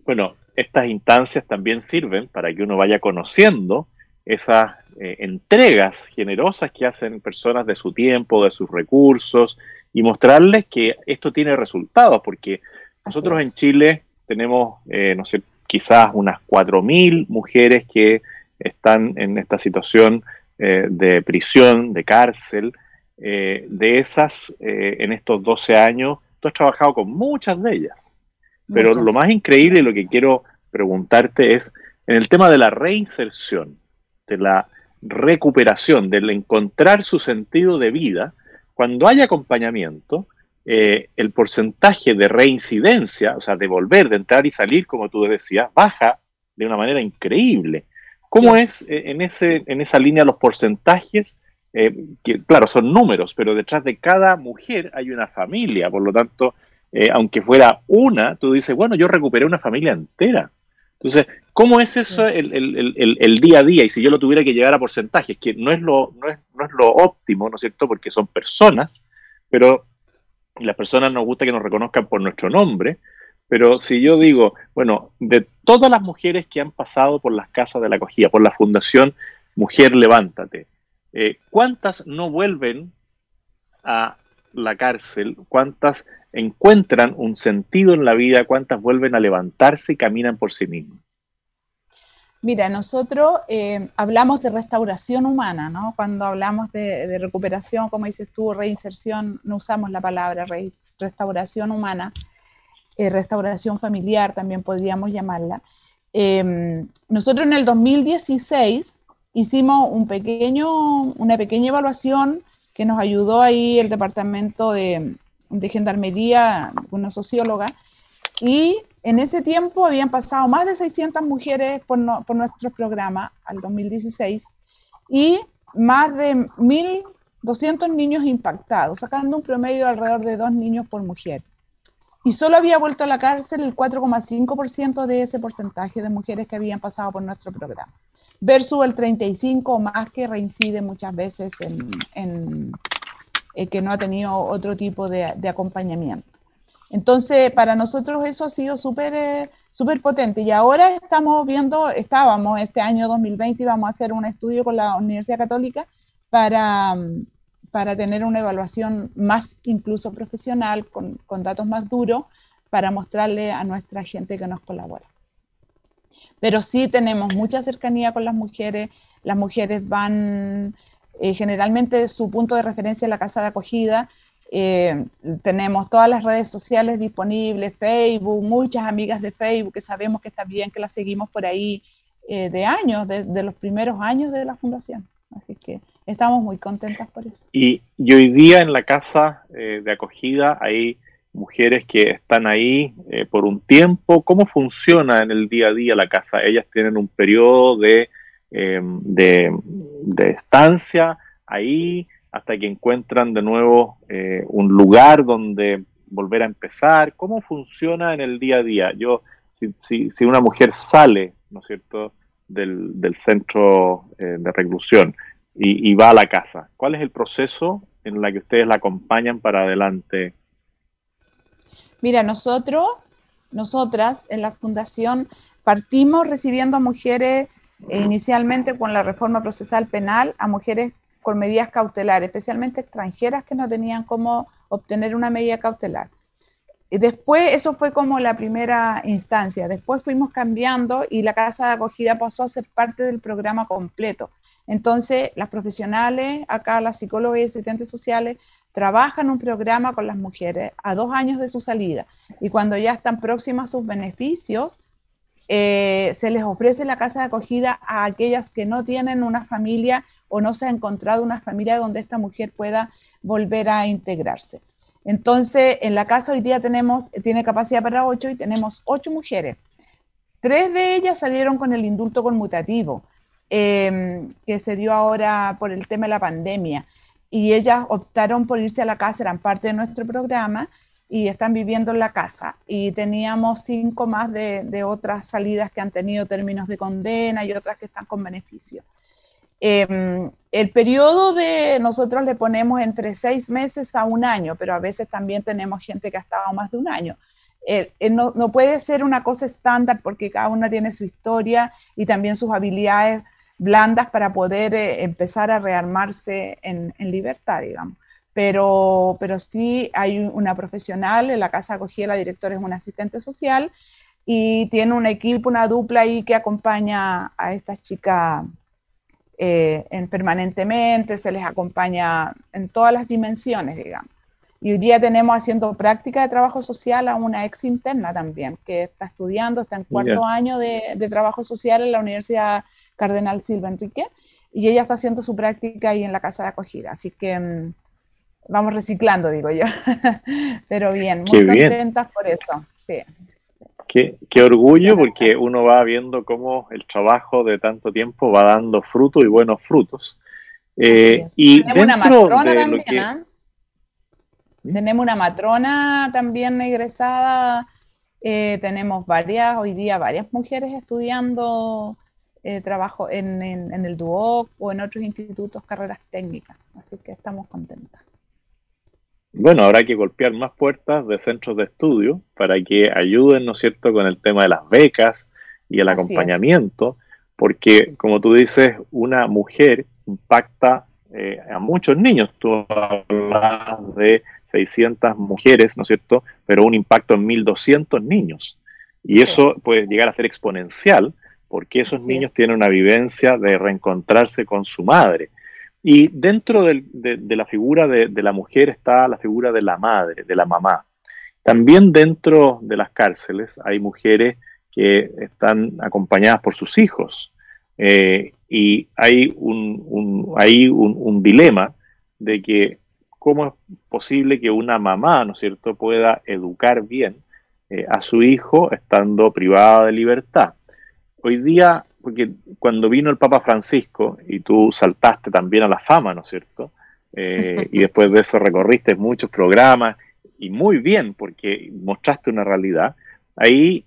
Bueno, estas instancias también sirven para que uno vaya conociendo esas entregas generosas que hacen personas de su tiempo, de sus recursos, y mostrarles que esto tiene resultados, porque nosotros en Chile tenemos, no sé, quizás unas 4.000 mujeres que están en esta situación de prisión, de cárcel. De esas, en estos 12 años, tú has trabajado con muchas de ellas. Pero lo más increíble, lo que quiero preguntarte es, en el tema de la reinserción, de la recuperación, del encontrar su sentido de vida, cuando hay acompañamiento, el porcentaje de reincidencia, o sea, de volver, de entrar y salir, como tú decías, baja de una manera increíble. ¿Cómo es en esa línea los porcentajes? Que, claro, son números, pero detrás de cada mujer hay una familia, por lo tanto, aunque fuera una, tú dices, bueno, yo recuperé una familia entera. Entonces, ¿cómo es eso el día a día? Y si yo lo tuviera que llevar a porcentajes, que no es lo óptimo, ¿no es cierto? Porque son personas, pero las personas nos gusta que nos reconozcan por nuestro nombre, pero si yo digo, bueno, de todas las mujeres que han pasado por las casas de la acogida, por la Fundación Mujer Levántate, ¿cuántas no vuelven a la cárcel? ¿Cuántas encuentran un sentido en la vida? ¿Cuántas vuelven a levantarse y caminan por sí mismas? Mira, nosotros hablamos de restauración humana, ¿no? Cuando hablamos de recuperación, como dices tú, reinserción, no usamos la palabra restauración humana, restauración familiar también podríamos llamarla. Nosotros en el 2016 hicimos una pequeña evaluación que nos ayudó ahí el departamento de Gendarmería, una socióloga, y en ese tiempo habían pasado más de 600 mujeres por nuestro programa al 2016 y más de 1.200 niños impactados, sacando un promedio de alrededor de 2 niños por mujer. Y solo había vuelto a la cárcel el 4,5% de ese porcentaje de mujeres que habían pasado por nuestro programa, versus el 35% o más que reincide muchas veces en que no ha tenido otro tipo de acompañamiento. Entonces, para nosotros eso ha sido súper potente. Y ahora estábamos este año 2020 y vamos a hacer un estudio con la Universidad Católica para tener una evaluación más incluso profesional, con datos más duros, para mostrarle a nuestra gente que nos colabora. Pero sí tenemos mucha cercanía con las mujeres van, generalmente su punto de referencia es la casa de acogida. Tenemos todas las redes sociales disponibles, Facebook, muchas amigas de Facebook que sabemos que está bien, que las seguimos por ahí de años, de los primeros años de la fundación. Así que estamos muy contentas por eso. Y hoy día en la casa de acogida hay mujeres que están ahí por un tiempo. ¿Cómo funciona en el día a día la casa? ¿Ellas tienen un periodo de estancia ahí hasta que encuentran de nuevo un lugar donde volver a empezar? ¿Cómo funciona en el día a día? Si una mujer sale, ¿no es cierto?, del centro de reclusión y va a la casa, ¿cuál es el proceso en el que ustedes la acompañan para adelante? Mira, nosotras en la fundación partimos recibiendo a mujeres inicialmente con la reforma procesal penal, a mujeres con medidas cautelares, especialmente extranjeras que no tenían cómo obtener una medida cautelar. Y después, eso fue como la primera instancia. Después fuimos cambiando y la casa de acogida pasó a ser parte del programa completo. Entonces, las profesionales, acá las psicólogas y asistentes sociales, trabajan un programa con las mujeres a 2 años de su salida. Y cuando ya están próximas a sus beneficios, se les ofrece la casa de acogida a aquellas que no tienen una familia o no se ha encontrado una familia donde esta mujer pueda volver a integrarse. Entonces, en la casa hoy día tiene capacidad para 8 y tenemos 8 mujeres. 3 de ellas salieron con el indulto conmutativo, que se dio ahora por el tema de la pandemia. Y ellas optaron por irse a la casa, eran parte de nuestro programa y están viviendo en la casa. Y teníamos 5 más de otras salidas que han tenido términos de condena y otras que están con beneficio. El periodo nosotros le ponemos entre 6 meses a 1 año, pero a veces también tenemos gente que ha estado más de 1 año. No puede ser una cosa estándar porque cada una tiene su historia y también sus habilidades blandas para poder empezar a rearmarse en libertad, digamos. Pero sí hay una profesional en la casa de acogida, la directora es una asistente social y tiene un equipo, una dupla ahí que acompaña a estas chicas permanentemente, se les acompaña en todas las dimensiones, digamos. Y hoy día tenemos haciendo práctica de trabajo social a una ex interna también, que está estudiando, está en 4º año de trabajo social en la Universidad Cardenal Silva Enrique, y ella está haciendo su práctica ahí en la casa de acogida, así que vamos reciclando, digo yo. Pero bien, muy contentas por eso. Sí. Qué orgullo, porque uno va viendo cómo el trabajo de tanto tiempo va dando frutos y buenos frutos. Y tenemos una matrona también, tenemos una matrona también egresada, tenemos hoy día varias mujeres estudiando trabajo en el DUOC o en otros institutos, carreras técnicas, así que estamos contentas. Bueno, habrá que golpear más puertas de centros de estudio para que ayuden, ¿no es cierto?, con el tema de las becas y el acompañamiento, porque, como tú dices, una mujer impacta a muchos niños. Tú hablas de 600 mujeres, ¿no es cierto?, pero un impacto en 1.200 niños. Y eso puede llegar a ser exponencial porque esos Así niños es. tienen una vivencia de reencontrarse con su madre. Y dentro de la figura de la mujer está la figura de la madre, de la mamá. También dentro de las cárceles hay mujeres que están acompañadas por sus hijos. Y hay un dilema de que cómo es posible que una mamá, ¿no es cierto?, pueda educar bien a su hijo estando privada de libertad. Hoy día, porque cuando vino el Papa Francisco, y tú saltaste también a la fama, ¿no es cierto?, y después de eso recorriste muchos programas, y muy bien, porque mostraste una realidad. Ahí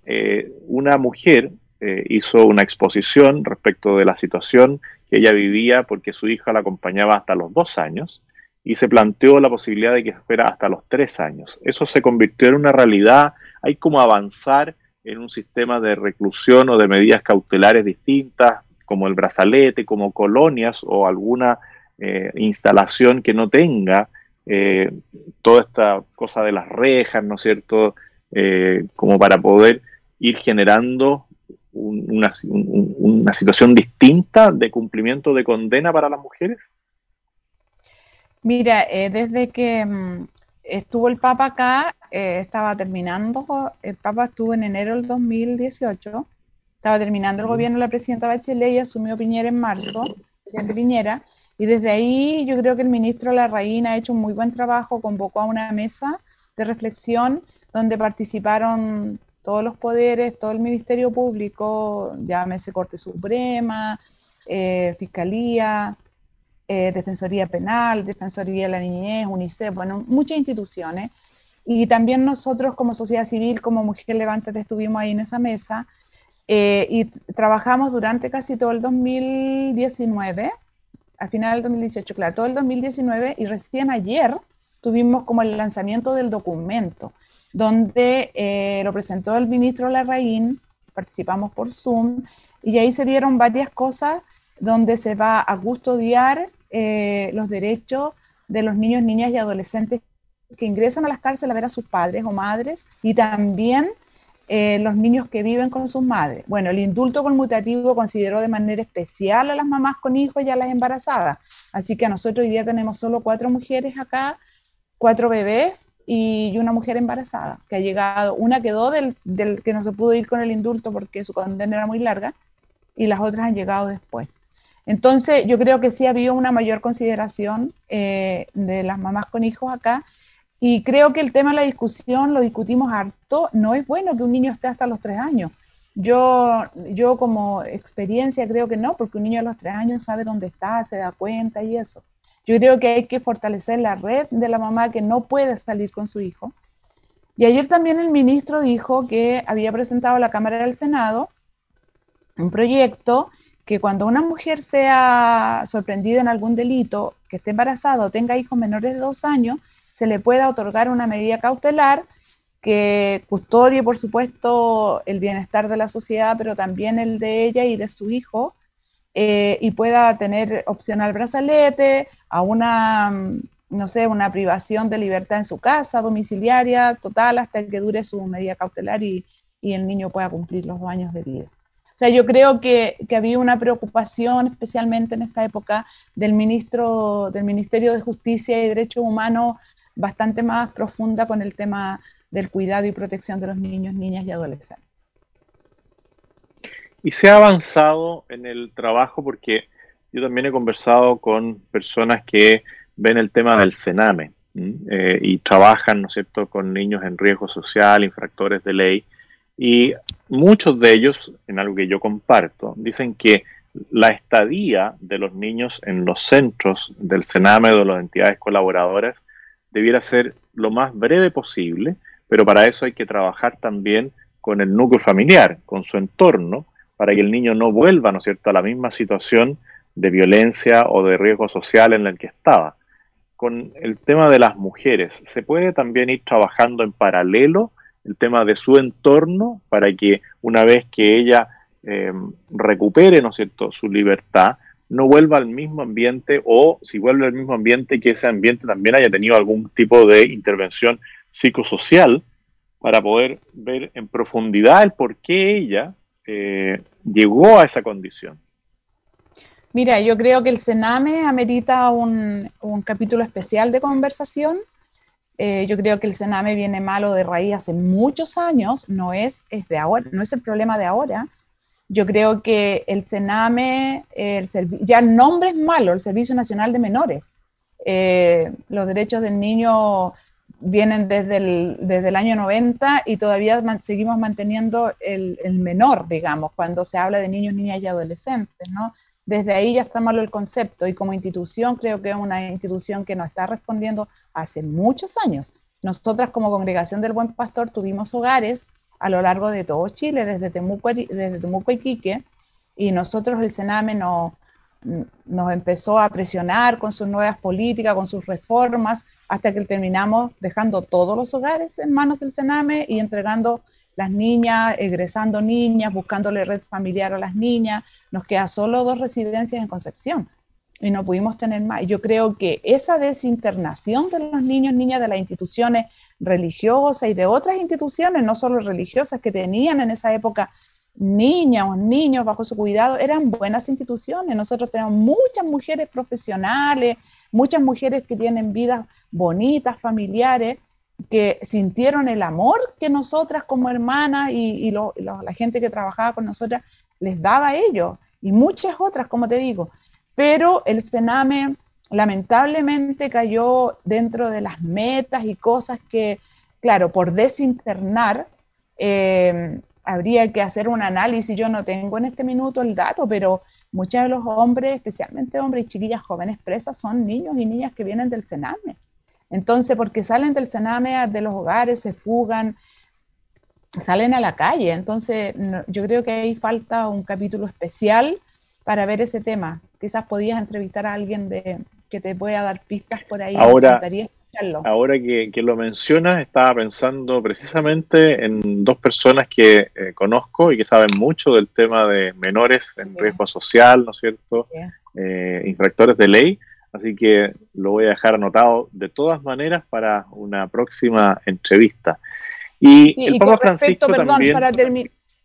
una mujer hizo una exposición respecto de la situación que ella vivía porque su hija la acompañaba hasta los 2 años y se planteó la posibilidad de que fuera hasta los 3 años. Eso se convirtió en una realidad. Hay como avanzar en un sistema de reclusión o de medidas cautelares distintas, como el brazalete, como colonias o alguna instalación que no tenga toda esta cosa de las rejas, ¿no es cierto?, como para poder ir generando una situación distinta de cumplimiento de condena para las mujeres. Mira, desde que estuvo el Papa acá, estaba terminando, el Papa estuvo en enero del 2018, estaba terminando el gobierno de la presidenta Bachelet y asumió Piñera en marzo, presidente Piñera, y desde ahí yo creo que el ministro Larraín ha hecho un muy buen trabajo, convocó a una mesa de reflexión donde participaron todos los poderes, todo el Ministerio Público, llámese Corte Suprema, Fiscalía, Defensoría Penal, Defensoría de la Niñez, UNICEF, bueno, muchas instituciones. Y también nosotros como sociedad civil, como Mujer Levántate, estuvimos ahí en esa mesa y trabajamos durante casi todo el 2019, al final del 2018, claro, todo el 2019 y recién ayer tuvimos como el lanzamiento del documento, donde lo presentó el ministro Larraín, participamos por Zoom, y ahí se vieron varias cosas donde se va a custodiar los derechos de los niños, niñas y adolescentes que ingresan a las cárceles a ver a sus padres o madres y también los niños que viven con sus madres. Bueno, el indulto conmutativo consideró de manera especial a las mamás con hijos y a las embarazadas, así que nosotros hoy día tenemos solo 4 mujeres acá, 4 bebés y una mujer embarazada que ha llegado, una quedó del que no se pudo ir con el indulto porque su condena era muy larga y las otras han llegado después. Entonces, yo creo que sí ha habido una mayor consideración de las mamás con hijos acá, y creo que el tema de la discusión, lo discutimos harto, no es bueno que un niño esté hasta los 3 años. Yo como experiencia creo que no, porque un niño a los 3 años sabe dónde está, se da cuenta y eso. Yo creo que hay que fortalecer la red de la mamá que no puede salir con su hijo. Y ayer también el ministro dijo que había presentado a la Cámara del Senado un proyecto que cuando una mujer sea sorprendida en algún delito, que esté embarazada o tenga hijos menores de 2 años, se le pueda otorgar una medida cautelar que custodie, por supuesto, el bienestar de la sociedad, pero también el de ella y de su hijo, y pueda tener opción al brazalete, a una, no sé, una privación de libertad en su casa, domiciliaria, total, hasta que dure su medida cautelar y el niño pueda cumplir los 2 años de vida. O sea, yo creo que había una preocupación, especialmente en esta época, del Ministerio de Justicia y Derechos Humanos bastante más profunda con el tema del cuidado y protección de los niños, niñas y adolescentes. Y se ha avanzado en el trabajo porque yo también he conversado con personas que ven el tema del Sename y trabajan, ¿no es cierto?, con niños en riesgo social, infractores de ley, y muchos de ellos, en algo que yo comparto, dicen que la estadía de los niños en los centros del Sename o de las entidades colaboradoras debiera ser lo más breve posible, pero para eso hay que trabajar también con el núcleo familiar, con su entorno, para que el niño no vuelva, ¿no es cierto?, a la misma situación de violencia o de riesgo social en la que estaba. Con el tema de las mujeres, ¿se puede también ir trabajando en paralelo el tema de su entorno para que una vez que ella recupere, ¿no es cierto?, su libertad, no vuelva al mismo ambiente, o si vuelve al mismo ambiente, que ese ambiente también haya tenido algún tipo de intervención psicosocial para poder ver en profundidad el por qué ella llegó a esa condición? Mira, yo creo que el Sename amerita un capítulo especial de conversación. Yo creo que el Sename viene malo de raíz hace muchos años, es de ahora, no es el problema de ahora. Yo creo que el Sename, ya el nombre es malo, el Servicio Nacional de Menores. Los derechos del niño vienen desde el año 90 y todavía seguimos manteniendo el menor, digamos, cuando se habla de niños, niñas y adolescentes, ¿no? Desde ahí ya está malo el concepto y como institución creo que es una institución que nos está respondiendo hace muchos años. Nosotras como Congregación del Buen Pastor tuvimos hogares a lo largo de todo Chile, desde Temuco a Iquique, y nosotros el Sename nos empezó a presionar con sus nuevas políticas, con sus reformas, hasta que terminamos dejando todos los hogares en manos del Sename y entregando las niñas, egresando niñas, buscándole red familiar a las niñas. Nos queda solo 2 residencias en Concepción y no pudimos tener más. Yo creo que esa desinternación de los niños, niñas de las instituciones religiosas y de otras instituciones, no solo religiosas, que tenían en esa época niñas o niños bajo su cuidado, eran buenas instituciones. Nosotros tenemos muchas mujeres profesionales, muchas mujeres que tienen vidas bonitas, familiares, que sintieron el amor que nosotras como hermanas y la gente que trabajaba con nosotras les daba a ellos, y muchas otras, como te digo. Pero el Sename lamentablemente cayó dentro de las metas y cosas que, claro, por desinternar, habría que hacer un análisis. Yo no tengo en este minuto el dato, pero muchos de los hombres, especialmente hombres y chiquillas jóvenes presas, son niños y niñas que vienen del Sename. Entonces, porque salen del Sename, de los hogares, se fugan, salen a la calle. Entonces, yo creo que ahí falta un capítulo especial para ver ese tema. Quizás podías entrevistar a alguien que te pueda dar pistas por ahí. Ahora, me encantaría escucharlo. Ahora que lo mencionas, estaba pensando precisamente en 2 personas que conozco y que saben mucho del tema de menores en riesgo social, ¿no es cierto? Infractores de ley. Así que lo voy a dejar anotado de todas maneras para una próxima entrevista. Y sí, el y Papa con respecto, Francisco también...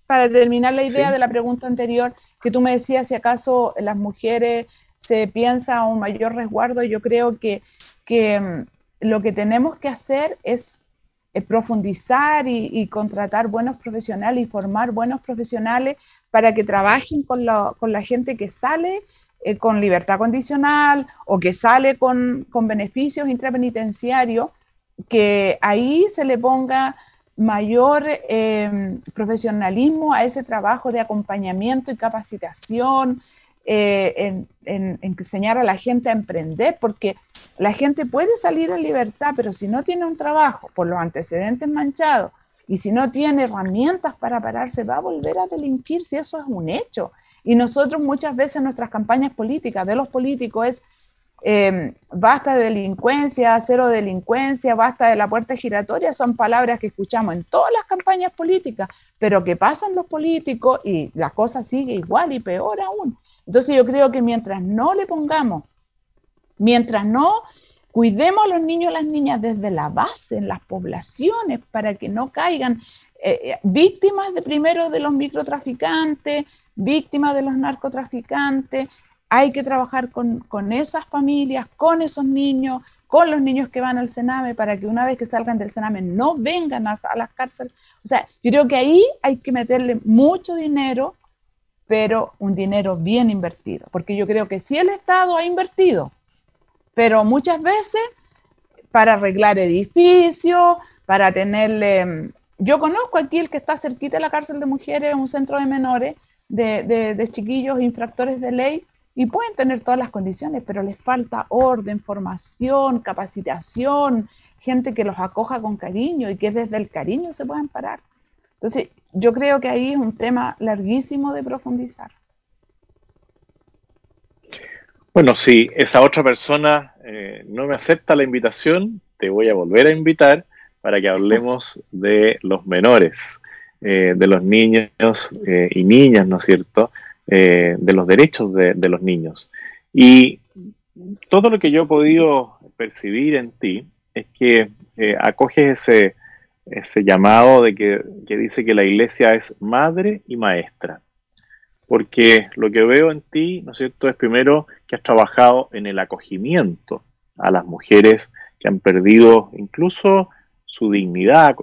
para terminar la idea ¿sí? de la pregunta anterior, que tú me decías si acaso las mujeres se piensa un mayor resguardo. Yo creo que lo que tenemos que hacer es profundizar y contratar buenos profesionales y formar buenos profesionales para que trabajen con la gente que sale con libertad condicional o que sale con beneficios intrapenitenciarios, que ahí se le ponga mayor profesionalismo a ese trabajo de acompañamiento y capacitación, en enseñar a la gente a emprender, porque la gente puede salir en libertad, pero si no tiene un trabajo por los antecedentes manchados y si no tiene herramientas para pararse, va a volver a delinquir, si eso es un hecho. Y nosotros muchas veces nuestras campañas políticas de los políticos es basta de delincuencia, cero delincuencia, basta de la puerta giratoria, son palabras que escuchamos en todas las campañas políticas, pero que pasan los políticos y la cosa sigue igual y peor aún. Entonces yo creo que mientras no le pongamos, mientras no cuidemos a los niños y las niñas desde la base, en las poblaciones, para que no caigan víctimas primero de los microtraficantes, víctimas de los narcotraficantes. Hay que trabajar con esas familias, con esos niños, con los niños que van al Sename, para que una vez que salgan del Sename no vengan a las cárceles. O sea, yo creo que ahí hay que meterle mucho dinero, pero un dinero bien invertido, porque yo creo que sí el Estado ha invertido, pero muchas veces para arreglar edificios, para tenerle... Yo conozco aquí el que está cerquita de la cárcel de mujeres, un centro de menores, de chiquillos infractores de ley, y pueden tener todas las condiciones, pero les falta orden, formación, capacitación, gente que los acoja con cariño y que desde el cariño se puedan parar. Entonces, yo creo que ahí es un tema larguísimo de profundizar. Bueno, si esa otra persona no me acepta la invitación, te voy a volver a invitar para que hablemos de los menores, de los niños y niñas, ¿no es cierto?, de los derechos de los niños. Y todo lo que yo he podido percibir en ti es que acoges ese llamado de que dice que la iglesia es madre y maestra. porque lo que veo en ti, ¿no es cierto?, es primero que has trabajado en el acogimiento a las mujeres que han perdido incluso su dignidad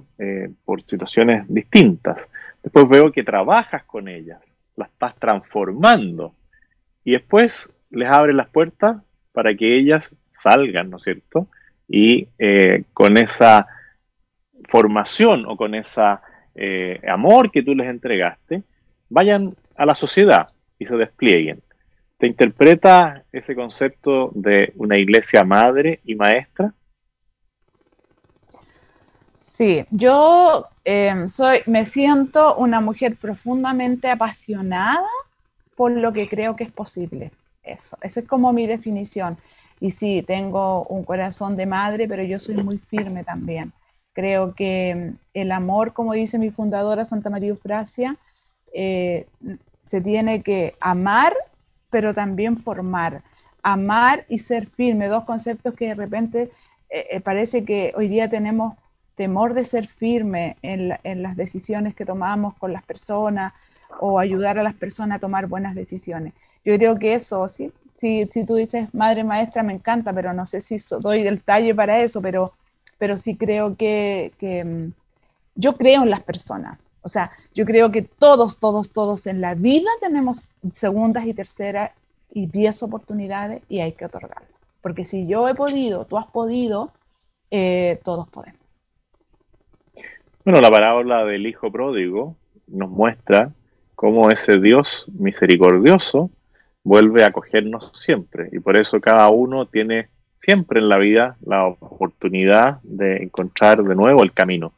por situaciones distintas. Después veo que trabajas con ellas, las estás transformando y después les abres las puertas para que ellas salgan, ¿no es cierto? Y con esa formación o con esa amor que tú les entregaste, vayan a la sociedad y se desplieguen. ¿Te interpreta ese concepto de una iglesia madre y maestra? Sí, yo me siento una mujer profundamente apasionada por lo que creo que es posible. Eso, esa es como mi definición. Y sí, tengo un corazón de madre, pero yo soy muy firme también. Creo que el amor, como dice mi fundadora Santa María Eufrasia, se tiene que amar, pero también formar. Amar y ser firme, dos conceptos que de repente parece que hoy día tenemos temor de ser firme en las decisiones que tomamos con las personas o ayudar a las personas a tomar buenas decisiones. Yo creo que eso, ¿sí? Si tú dices madre maestra, me encanta, pero no sé si doy el talle para eso, pero sí creo que yo creo en las personas. O sea, yo creo que todos en la vida tenemos segundas y terceras y 10 oportunidades y hay que otorgarlas. Porque si yo he podido, tú has podido, todos podemos. Bueno, la parábola del hijo pródigo nos muestra cómo ese Dios misericordioso vuelve a acogernos siempre. Y por eso cada uno tiene siempre en la vida la oportunidad de encontrar de nuevo el camino.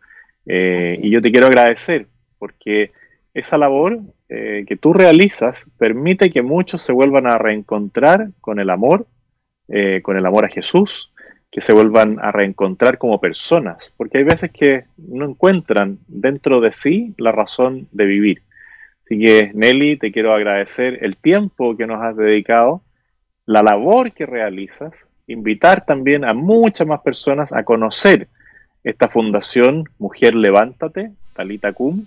Y yo te quiero agradecer porque esa labor que tú realizas permite que muchos se vuelvan a reencontrar con el amor a Jesús, que se vuelvan a reencontrar como personas, porque hay veces que no encuentran dentro de sí la razón de vivir. Así que, Nelly, te quiero agradecer el tiempo que nos has dedicado, la labor que realizas, invitar también a muchas más personas a conocer esta fundación Mujer Levántate, Talita Cum.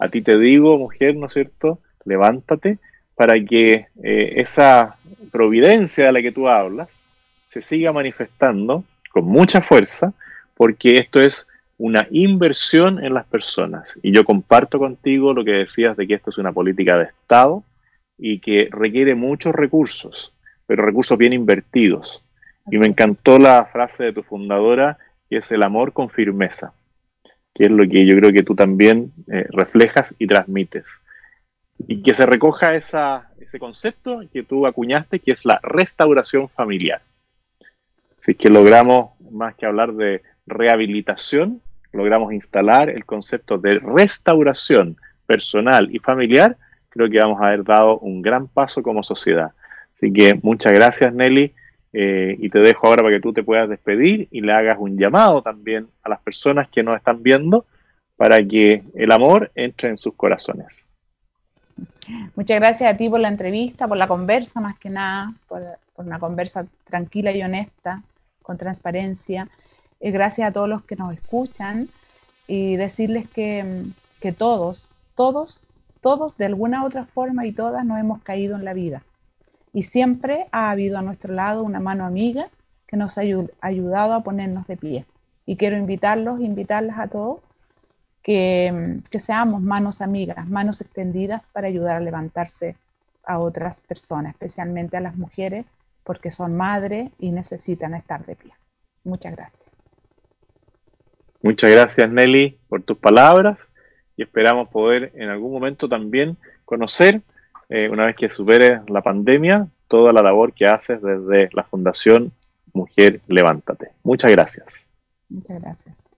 A ti te digo, mujer, ¿no es cierto?, levántate, para que esa providencia de la que tú hablas se siga manifestando con mucha fuerza, porque esto es una inversión en las personas. Y yo comparto contigo lo que decías de que esto es una política de Estado y que requiere muchos recursos, pero recursos bien invertidos. Y me encantó la frase de tu fundadora, que es el amor con firmeza, que es lo que yo creo que tú también reflejas y transmites. Y que se recoja ese concepto que tú acuñaste, que es la restauración familiar. Así que logramos, más que hablar de rehabilitación, logramos instalar el concepto de restauración personal y familiar. Creo que vamos a haber dado un gran paso como sociedad. Así que muchas gracias, Nelly, y te dejo ahora para que tú te puedas despedir y le hagas un llamado también a las personas que nos están viendo para que el amor entre en sus corazones. Muchas gracias a ti por la entrevista, por la conversa, más que nada, por una conversa tranquila y honesta, con transparencia. Gracias a todos los que nos escuchan y decirles que todos de alguna u otra forma y todas nos hemos caído en la vida. Y siempre ha habido a nuestro lado una mano amiga que nos ha ayudado a ponernos de pie. Y quiero invitarlas a todos que seamos manos amigas, manos extendidas para ayudar a levantarse a otras personas, especialmente a las mujeres, porque son madres y necesitan estar de pie. Muchas gracias. Muchas gracias, Nelly, por tus palabras y esperamos poder en algún momento también conocer, una vez que superes la pandemia, toda la labor que haces desde la Fundación Mujer Levántate. Muchas gracias. Muchas gracias.